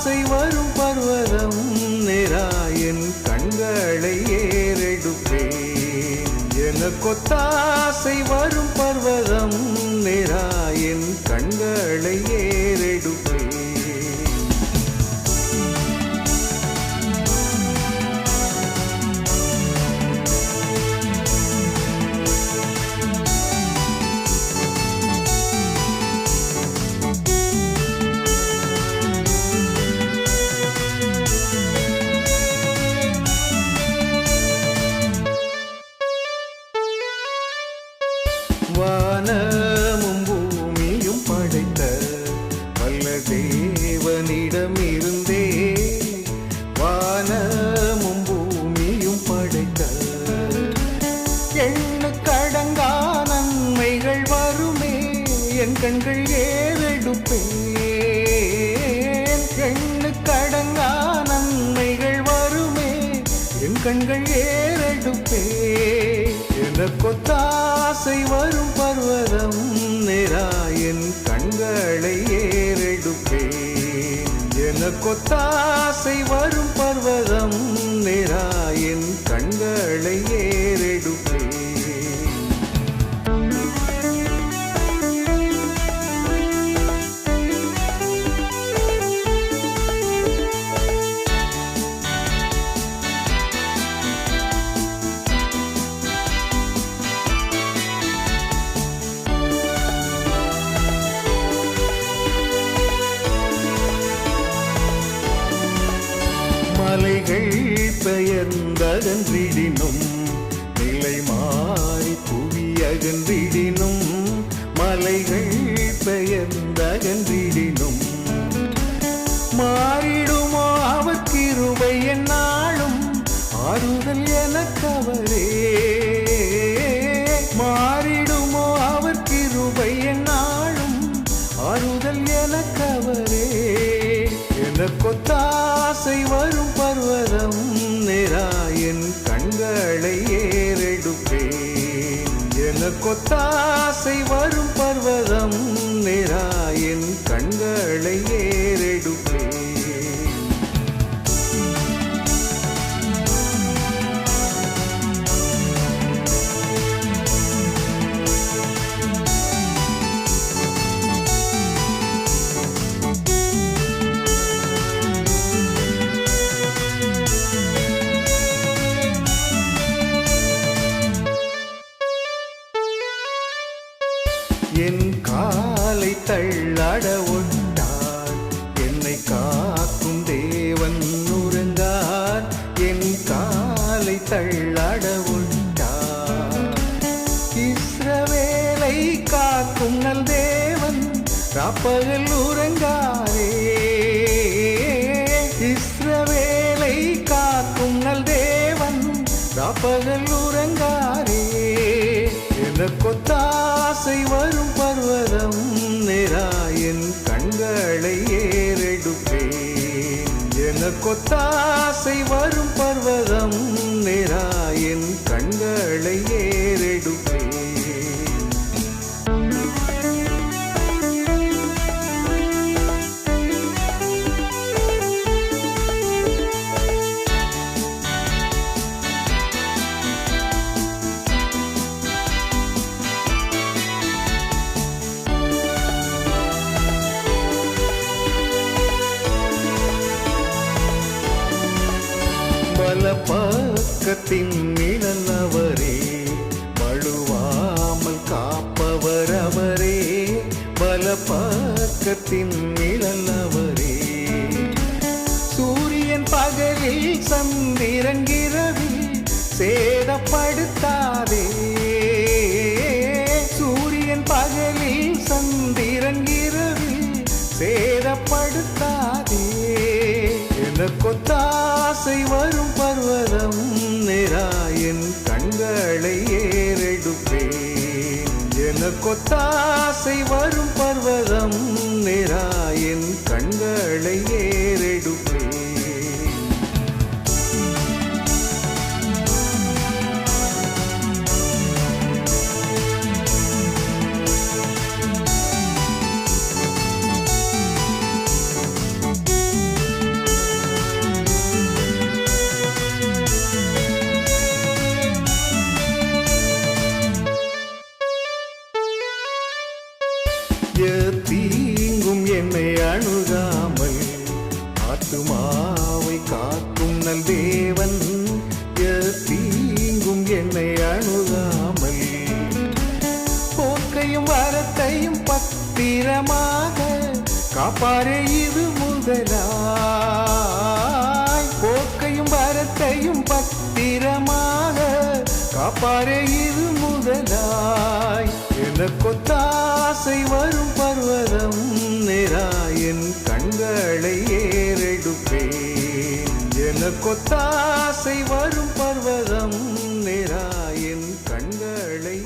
கொத்தாசை வரும் பர்வதம் நேராயன் கண்களை ஏறெடுப்பேன். கொத்தாசை வரும் பர்வதம் நேராயன் கண்களை ஏறெடுப்பேன். வானமும் பூமியும் படைத்த வல்ல தேவனிடமிருந்தே வானமும் பூமியும் படைத்த எண்ணுக்கடங்கா நன்மைகள் வருமே என் கண்கள் ஏறெடுப்பேன். எண்ணுக்கடங்கா நன்மைகள் வருமே என் கண்கள் ஏறெடுப்பேன். கொத்தாசை வரும் பர்வதம் நேராயன் கண்களை ஏறெடுப்பேன். கொத்தாசை வரும் பர்வதம் நேராயன் கண்களை ஏறெடுப்பேன். மலைகள் பெயர்ந்தகன்றிடினும் நிலை மாறி புவி அகன்றிடினும் மலைகள் பெயர்ந்தகன்றிடினும் மாறிடுமோ அவர் கிருபை என்னாலும் ஆறுதல் எனக்கவரே. மாறிடுமோ அவர் கிருபை என்னாலும் ஆறுதல் எனக்கவரே. கொத்தாசை வரும் பர்வதம் நேராயன் கண்களை ஏறெடுப்பேன். கொத்தாசை வரும் பர்வதம் நேராயன் கண்களை ஏறெடுப்பேன். என் காலை தள்ளாட ஒட்டார் என்னை காக்கும் தேவன் உறங்கார். என் காலை தள்ளாட ஒட்டார் இஸ்ரவேலை காக்கும் நல் தேவன் ராப்பகல் உறங்காரே. இஸ்ரவேலை காக்கும் நல் தேவன் ராப்பகல் உறங்காரே. கொத்தாசை வரும் பர்வதம் நேராயன் கண்களை ஏறெடுப்பேன். கொத்தாசை வரும் பர்வதம் நேராயன் கண்களை ஏறெடுப்பேன். பக்கத்தின் நிழல் அவரே வழுவாமல் காப்பவர் அவரே. பல பக்கத்தின் நிழல் அவரே. சூரியன் பகலில் சந்திரன் இரவில் சேதப்படுத்தாதே. சூரியன் பகலில் சந்திரன் இரவில் சேதப்படுத்தாதே. கொத்தாசை வரும் பர்வதம் நேராயன் கண்களை ஏறெடுப்பேன். கொத்தாசை வரும் பர்வதம் நேராயன் கண்களை ஏறெடுப்பேன். ஆத்துமாவை காக்கும் நல் தேவன் தீங்கும் என்னை அணுகாமல் போக்கையும் வரத்தையும் பத்திரமாக காப்பாரே இது முதலாய் போக்கையும் வரத்தையும் பத்திரமாக காப்பாரே இது முதலாய் எனக்கொத்தாசை வரும் பர்வதம் நேராயன் கண்களை ஏறெடுப்பேன் எனக்கொத்தாசை வரும் பர்வதம் நேராயன் கண்களை